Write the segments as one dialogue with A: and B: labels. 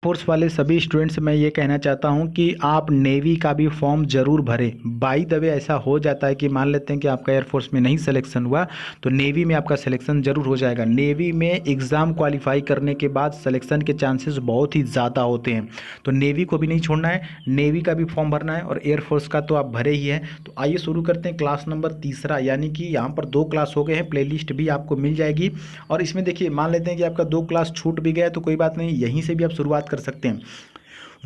A: Force वाले सभी students मैं ये कहना चाहता हूँ कि आप नेवी का भी फॉर्म ज़रूर भरें। बाई द वे ऐसा हो जाता है कि मान लेते हैं कि आपका एयरफोर्स में नहीं सिलेक्शन हुआ तो नेवी में आपका सिलेक्शन ज़रूर हो जाएगा। नेवी में एग्ज़ाम क्वालिफाई करने के बाद सिलेक्शन के चांसेस बहुत ही ज़्यादा होते हैं, तो नेवी को भी नहीं छोड़ना है, नेवी का भी फॉर्म भरना है और एयरफोर्स का तो आप भरे ही हैं। तो आइए शुरू करते हैं क्लास नंबर तीसरा, यानी कि यहाँ पर 2 क्लास हो गए हैं, प्लेलिस्ट भी आपको मिल जाएगी। और इसमें देखिए मान लेते हैं कि आपका 2 क्लास छूट भी गया तो कोई बात नहीं, यहीं से भी आप शुरुआत कर सकते हैं।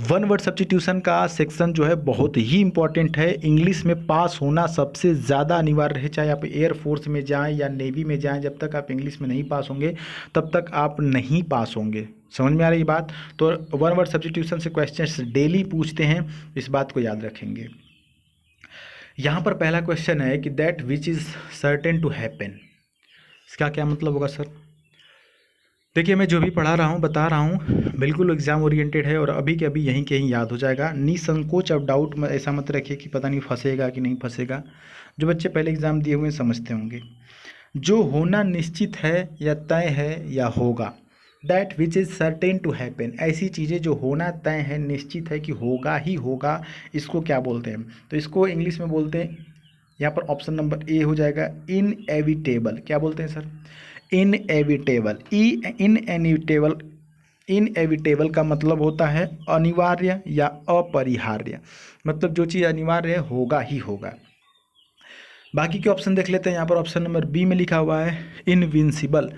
A: वन वर्ड सब्स्टिट्यूशन का सेक्शन जो है बहुत ही इंपॉर्टेंट है। इंग्लिश में पास होना सबसे ज़्यादा अनिवार्य है, चाहे आप एयरफोर्स में जाएं या नेवी में जाएं, जब तक आप इंग्लिश में नहीं पास होंगे तब तक आप नहीं पास होंगे। समझ में आ रही बात? तो वन वर्ड सब्स्टिट्यूशन से क्वेश्चंस डेली पूछते हैं, इस बात को याद रखेंगे। यहाँ पर पहला क्वेश्चन है कि that which is certain to happen, इसका क्या मतलब होगा सर? देखिए मैं जो भी पढ़ा रहा हूँ बता रहा हूँ बिल्कुल एग्जाम ओरिएंटेड है और अभी के अभी यहीं के यहीं याद हो जाएगा। निसंकोच अब डाउट ऐसा मत रखिए कि पता नहीं फंसेगा कि नहीं फंसेगा। जो बच्चे पहले एग्ज़ाम दिए हुए समझते होंगे। जो होना निश्चित है या तय है या होगा, that which is certain to happen, ऐसी चीज़ें जो होना तय है, निश्चित है कि होगा ही होगा, इसको क्या बोलते हैं? तो इसको इंग्लिश में बोलते हैं, यहाँ पर ऑप्शन नंबर ए हो जाएगा इनएविटेबल। क्या बोलते हैं सर? इनएविटेबल। इनएविटेबल, इनएविटेबल का मतलब होता है अनिवार्य या अपरिहार्य, मतलब जो चीज़ अनिवार्य है होगा ही होगा। बाकी के ऑप्शन देख लेते हैं। यहाँ पर ऑप्शन नंबर बी में लिखा हुआ है इनविंसिबल,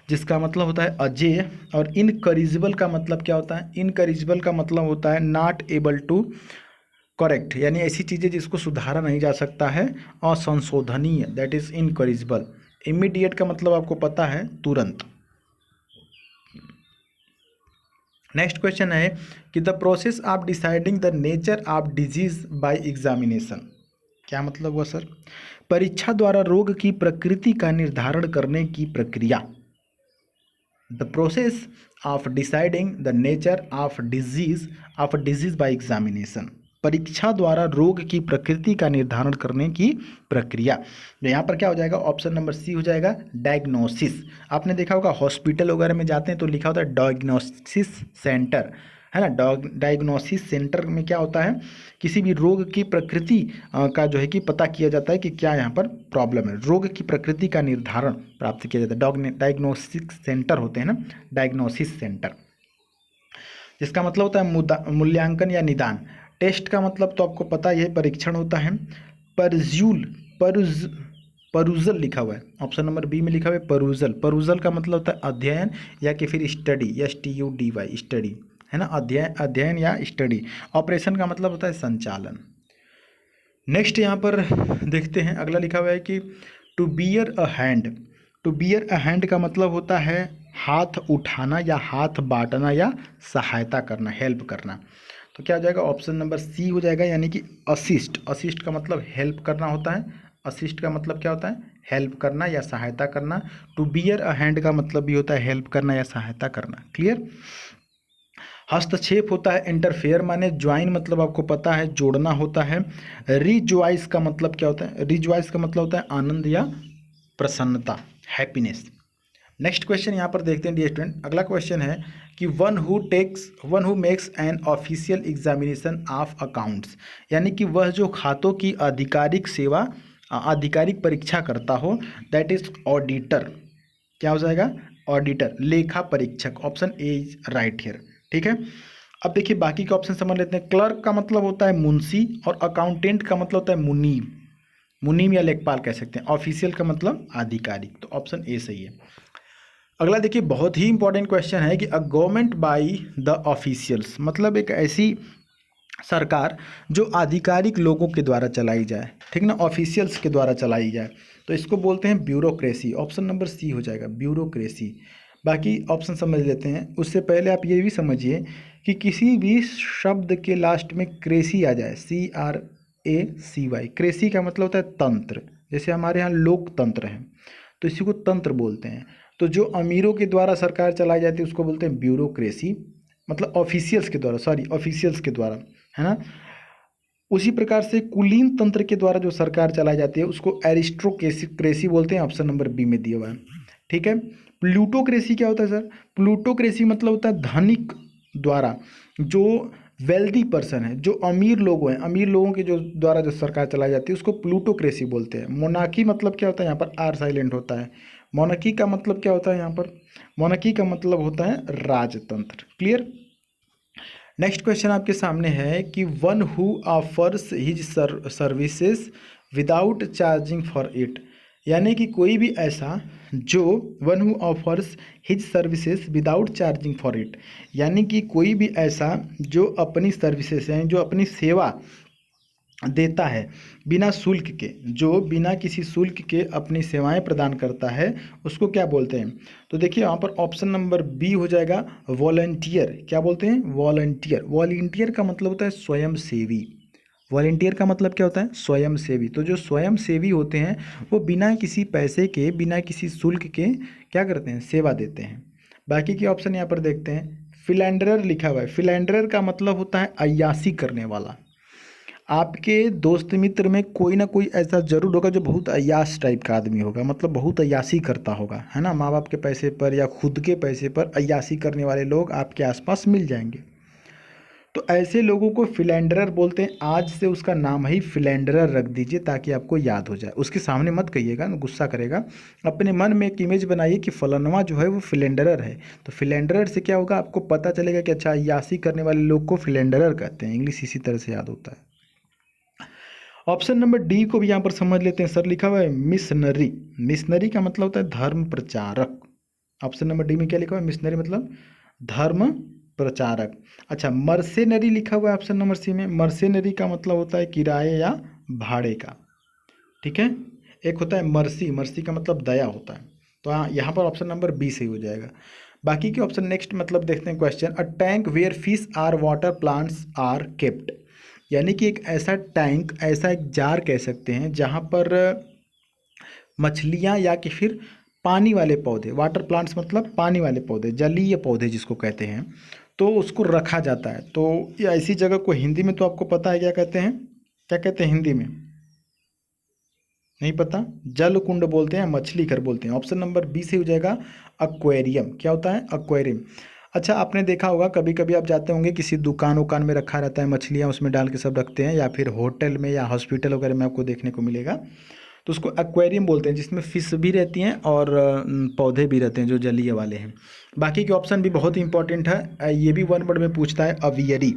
A: जिसका मतलब होता है अजेय। और इनकरिजिबल का मतलब क्या होता है? इनकरिजिबल का मतलब होता है नॉट एबल टू करेक्ट, यानी ऐसी चीज़ें जिसको सुधारा नहीं जा सकता है, असंशोधनीय, दैट इज इनकरिजिबल। इमीडिएट का मतलब आपको पता है तुरंत। नेक्स्ट क्वेश्चन है कि the process of deciding the nature of disease bye examination, क्या मतलब हुआ सर? परीक्षा द्वारा रोग की प्रकृति का निर्धारण करने की प्रक्रिया। The process of deciding the nature of disease bye examination, परीक्षा द्वारा रोग की प्रकृति का निर्धारण करने की प्रक्रिया। तो यहाँ पर क्या हो जाएगा? ऑप्शन नंबर सी हो जाएगा डायग्नोसिस। आपने देखा होगा हॉस्पिटल वगैरह में जाते हैं तो लिखा होता है डायग्नोसिस सेंटर, है ना? डायग्नोसिस सेंटर में क्या होता है? किसी भी रोग की प्रकृति का जो है कि पता किया जाता है कि क्या यहाँ पर प्रॉब्लम है, रोग की प्रकृति का निर्धारण प्राप्त किया जाता है। डायग्नोस्टिक सेंटर होते हैं ना, डायग्नोसिस सेंटर, जिसका मतलब होता है मूल्यांकन या निदान। टेस्ट का मतलब तो आपको पता ही है, परीक्षण होता है। परुजल लिखा हुआ है, ऑप्शन नंबर बी में लिखा हुआ है परुजल। परुजल का मतलब होता है अध्ययन या कि फिर स्टडी, STUDY स्टडी, है ना? अध्ययन या स्टडी। ऑपरेशन का मतलब होता है संचालन। नेक्स्ट यहाँ पर देखते हैं, अगला लिखा हुआ है कि to bear a hand. To bear a hand का मतलब होता है हाथ उठाना या हाथ बांटना या सहायता करना, हेल्प करना। तो क्या हो जाएगा? ऑप्शन नंबर सी हो जाएगा, यानी कि असिस्ट। असिस्ट का मतलब हेल्प करना होता है। असिस्ट का मतलब क्या होता है? हेल्प करना या सहायता करना। टू बियर अ हैंड का मतलब भी होता है हेल्प करना या सहायता करना। क्लियर? हस्तक्षेप होता है इंटरफेयर, माने ज्वाइन मतलब आपको पता है जोड़ना होता है। रिजॉइस का मतलब क्या होता है? रिजॉइस का मतलब होता है आनंद या प्रसन्नता, हैप्पीनेस। नेक्स्ट क्वेश्चन यहाँ पर देखते हैं डियर स्टूडेंट। अगला क्वेश्चन है कि one who makes an official examination of accounts, यानी कि वह जो खातों की आधिकारिक परीक्षा करता हो, दैट इज ऑडिटर। क्या हो जाएगा? ऑडिटर, लेखा परीक्षक। Option A is right here. ठीक है, अब देखिए बाकी के ऑप्शन समझ लेते हैं। क्लर्क का मतलब होता है मुंशी और अकाउंटेंट का मतलब होता है मुनीम। मुनीम या लेखपाल कह सकते हैं। ऑफिशियल का मतलब आधिकारिक, तो ऑप्शन ए सही है। अगला देखिए बहुत ही इंपॉर्टेंट क्वेश्चन है कि a government by the officials, मतलब एक ऐसी सरकार जो आधिकारिक लोगों के द्वारा चलाई जाए, ठीक ना, ऑफिशियल्स के द्वारा चलाई जाए, तो इसको बोलते हैं ब्यूरोक्रेसी। ऑप्शन नंबर सी हो जाएगा, ब्यूरोक्रेसी। बाकी ऑप्शन समझ लेते हैं, उससे पहले आप ये भी समझिए कि किसी भी शब्द के लास्ट में क्रेसी आ जाए, CRACY, क्रेसी का मतलब होता है तंत्र। जैसे हमारे यहाँ लोकतंत्र है तो इसी को तंत्र बोलते हैं। तो जो अमीरों के द्वारा सरकार चलाई जाती है उसको बोलते हैं ब्यूरोक्रेसी, मतलब ऑफिशियल्स के द्वारा, ऑफिशियल्स के द्वारा, है ना? उसी प्रकार से कुलीन तंत्र के द्वारा जो सरकार चलाई जाती है उसको एरिस्टोक्रेसी बोलते हैं। ऑप्शन नंबर बी में दिया हुआ है। ठीक है, प्लूटोक्रेसी क्या होता है सर? प्लूटोक्रेसी मतलब होता है धनिक द्वारा जो वेल्दी पर्सन है, जो अमीर लोग हैं, अमीर लोगों के जो द्वारा जो सरकार चलाई जाती है उसको प्लूटोक्रेसी बोलते हैं। मोनार्की मतलब क्या होता है, यहाँ पर आर साइलेंट होता है। मोनार्की का मतलब क्या होता है यहाँ पर, मोनार्की का मतलब होता है राजतंत्र। क्लियर। नेक्स्ट क्वेश्चन आपके सामने है कि one who offers his services without charging for it, यानी कि कोई भी ऐसा जो one who offers his services without charging for it, यानी कि कोई भी ऐसा जो अपनी सर्विसेज हैं, जो अपनी सेवा देता है बिना शुल्क के, जो बिना किसी शुल्क के अपनी सेवाएं प्रदान करता है, उसको क्या बोलते हैं। तो देखिए यहाँ पर ऑप्शन नंबर बी हो जाएगा वॉलंटियर। क्या बोलते हैं, वॉलंटियर। वॉलंटियर का मतलब होता है स्वयंसेवी। वॉलंटियर का मतलब क्या होता है, स्वयंसेवी। तो जो स्वयंसेवी होते हैं वो बिना किसी पैसे के, बिना किसी शुल्क के क्या करते हैं, सेवा देते हैं। बाकी के ऑप्शन यहाँ पर देखते हैं। फिलैंडरर लिखा हुआ है। फिलैंडरर का मतलब होता है अय्यासी करने वाला। आपके दोस्त मित्र में कोई ना कोई ऐसा जरूर होगा जो बहुत अय्यास टाइप का आदमी होगा, मतलब बहुत अय्यासी करता होगा, है ना। माँ बाप के पैसे पर या खुद के पैसे पर अय्यासी करने वाले लोग आपके आसपास मिल जाएंगे। तो ऐसे लोगों को फिलैंडरर बोलते हैं। आज से उसका नाम ही फिलैंडरर रख दीजिए ताकि आपको याद हो जाए। उसके सामने मत कहिएगा, गुस्सा करेगा। अपने मन में एक इमेज बनाइए कि फलानवा जो है वो फिलैंडरर है। तो फिलैंडरर से क्या होगा, आपको पता चलेगा कि अच्छा अय्यासी करने वाले लोग को फिलैंडरर कहते हैं। इंग्लिश इसी तरह से याद होता है। ऑप्शन नंबर डी को भी यहाँ पर समझ लेते हैं। सर लिखा हुआ है मिशनरी। मिशनरी का मतलब होता है धर्म प्रचारक। ऑप्शन नंबर डी में क्या लिखा हुआ है, मिशनरी मतलब धर्म प्रचारक। अच्छा, मर्सेनरी लिखा हुआ है ऑप्शन नंबर सी में। मर्सेनरी का मतलब होता है किराए या भाड़े का। ठीक है। एक होता है मर्सी, मर्सी का मतलब दया होता है। तो हाँ, यहाँ पर ऑप्शन नंबर बी सही हो जाएगा। बाकी के ऑप्शन नेक्स्ट मतलब देखते हैं question. A tank where fish are water plants are kept, यानी कि एक ऐसा टैंक, ऐसा एक जार कह सकते हैं जहाँ पर मछलियाँ या कि फिर पानी वाले पौधे, वाटर प्लांट्स मतलब पानी वाले पौधे, जलीय पौधे जिसको कहते हैं, तो उसको रखा जाता है। तो ये ऐसी जगह को हिंदी में तो आपको पता है क्या कहते हैं, क्या कहते हैं हिंदी में, नहीं पता। जल कुंड बोलते हैं, मछली घर बोलते हैं। ऑप्शन नंबर बी से हो जाएगा एक्वेरियम। क्या होता है, एक्वेरियम। अच्छा, आपने देखा होगा कभी कभी आप जाते होंगे किसी दुकान उकान में रखा रहता है मछलियाँ, उसमें डाल के सब रखते हैं, या फिर होटल में या हॉस्पिटल वगैरह में आपको देखने को मिलेगा। तो उसको एक्वेरियम बोलते हैं, जिसमें फिश भी रहती हैं और पौधे भी रहते हैं जो जलीय वाले हैं। बाकी के ऑप्शन भी बहुत इंपॉर्टेंट है। ये भी वन वर्ड में पूछता है, अवियरी।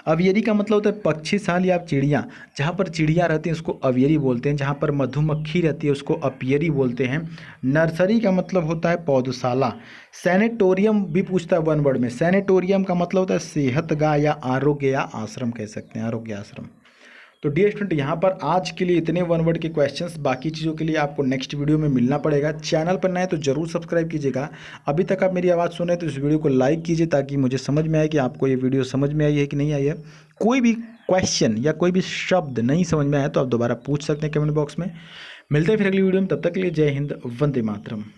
A: अवियरी का मतलब होता है पक्षीशाल या चिड़िया। जहाँ पर चिड़िया रहती है उसको अवियरी बोलते हैं। जहाँ पर मधुमक्खी रहती है उसको अपियरी बोलते हैं। नर्सरी का मतलब होता है पौधशाला। सैनिटोरियम भी पूछता है वन वर्ड में। सैनिटोरियम का मतलब होता है सेहतगाह या आरोग्य या आश्रम कह सकते हैं, आरोग्य आश्रम। तो डियर स्टूडेंट, यहाँ पर आज के लिए इतने वन वर्ड के क्वेश्चंस। बाकी चीज़ों के लिए आपको नेक्स्ट वीडियो में मिलना पड़ेगा। चैनल पर नए तो जरूर सब्सक्राइब कीजिएगा। अभी तक आप मेरी आवाज़ सुने तो इस वीडियो को लाइक कीजिए ताकि मुझे समझ में आए कि आपको ये वीडियो समझ में आई है कि नहीं आई है। कोई भी क्वेश्चन या कोई भी शब्द नहीं समझ में आया तो आप दोबारा पूछ सकते हैं कमेंट बॉक्स में। मिलते हैं फिर अगली वीडियो में, तब तक के लिए जय हिंद, वंदे मातरम।